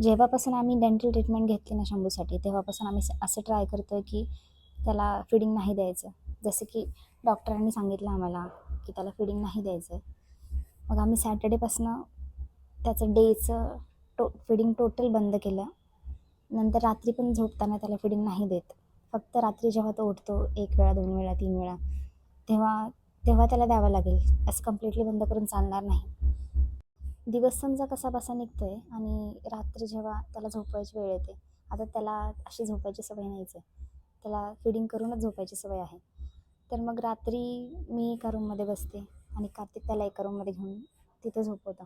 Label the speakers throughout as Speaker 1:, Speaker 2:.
Speaker 1: जेव्हापासून आम्ही dental treatment घेतली ना शंभूसाठी, तेव्हापासून आम्ही असं ट्राय करतो आहे की त्याला फीडिंग नाही द्यायचं. जसं की डॉक्टरांनी सांगितलं आम्हाला की त्याला फीडिंग नाही द्यायचं आहे. मग आम्ही सॅटर्डेपासनं त्याचं डेचं फीडिंग टोटल बंद केलं. नंतर रात्री पण झोपताना त्याला फीडिंग नाही देत. फक्त रात्री जेव्हा तो उठतो 1 वेळा, 2 वेळा, 3 वेळा, तेव्हा तेव्हा त्याला द्यावं लागेल. असं कंप्लीटली बंद करून चालणार नाही. दिवस समजा कसाबसा निघतो आहे आणि रात्री जेव्हा त्याला झोपवायची वेळ येते, आता त्याला अशी झोपायची सवय नाहीच आहे. त्याला फीडिंग करूनच झोपायची सवय आहे. तर मग रात्री मी एका रूममध्ये बसते आणि कार्तिक त्याला एका रूममध्ये घेऊन तिथे झोपवतो.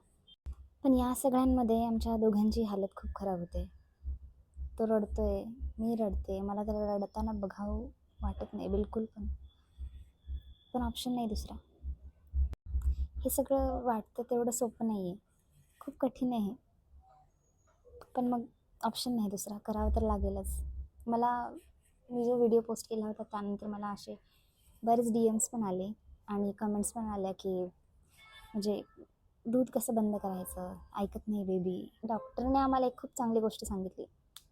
Speaker 1: पण या सगळ्यांमध्ये आमच्या दोघांची हालत खूप खराब होते. तो रडतोय, मी रडते. मला त्याला रडताना बघावं वाटत नाही बिलकुल पण. पण ऑप्शन नाही दुसरा. हे सगळं वाटतं तेवढं सोपं नाही आहे. खूप कठीण आहे. पण मग ऑप्शन नाही दुसरा, करावं तर लागेलच. मी जो व्हिडिओ पोस्ट केला होता त्यानंतर मला असे बरेच DMs पण आले आणि कमेंट्स पण आल्या की म्हणजे दूध कसं बंद करायचं, ऐकत नाही बेबी. डॉक्टरने आम्हाला एक खूप चांगली गोष्ट सांगितली.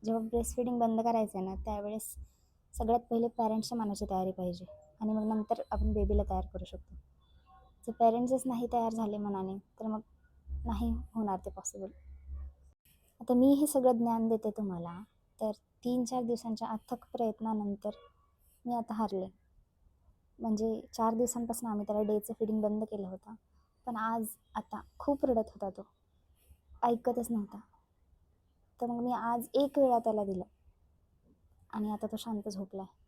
Speaker 1: जेव्हा ब्रेस्ट फीडिंग बंद करायचं आहे ना, त्यावेळेस सगळ्यात पहिले पॅरेंट्सच्या मनाची तयारी पाहिजे आणि मग नंतर आपण बेबीला तयार करू शकतो. जर पॅरेंट्सच नाही तयार झाले मनाने, तर मग नाही होणार ते पॉसिबल. आता मी हे सगळं ज्ञान देते तुम्हाला, तर 3-4 दिवसांच्या अथक प्रयत्नानंतर मी आता हारले. म्हणजे 4 दिवसांपासून आम्ही त्याला डेचं फीडिंग बंद केलं होतं. पण आता खूप रडत होता तो. ऐकतच नव्हता. तर मग मी आज 1 वेळा त्याला दिलं आणि आता तो शांत झोपला आहे.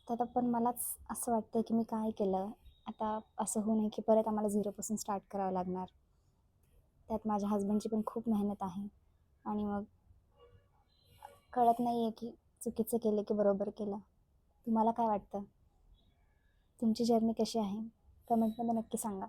Speaker 1: तर आता पण मलाच असं वाटतं की मी काय केलं? आता असं होऊ नये की परत आम्हाला 0पासून स्टार्ट करावं लागणार. त्यात माझ्या हसबंडची पण खूप मेहनत आहे आणि मग कळत नाही आहे की चुकीचं केलं की बरोबर केलं. तुम्हाला काय वाटतं? तुमची जर्नी कशी आहे? कमेंटमध्ये नक्की सांगा.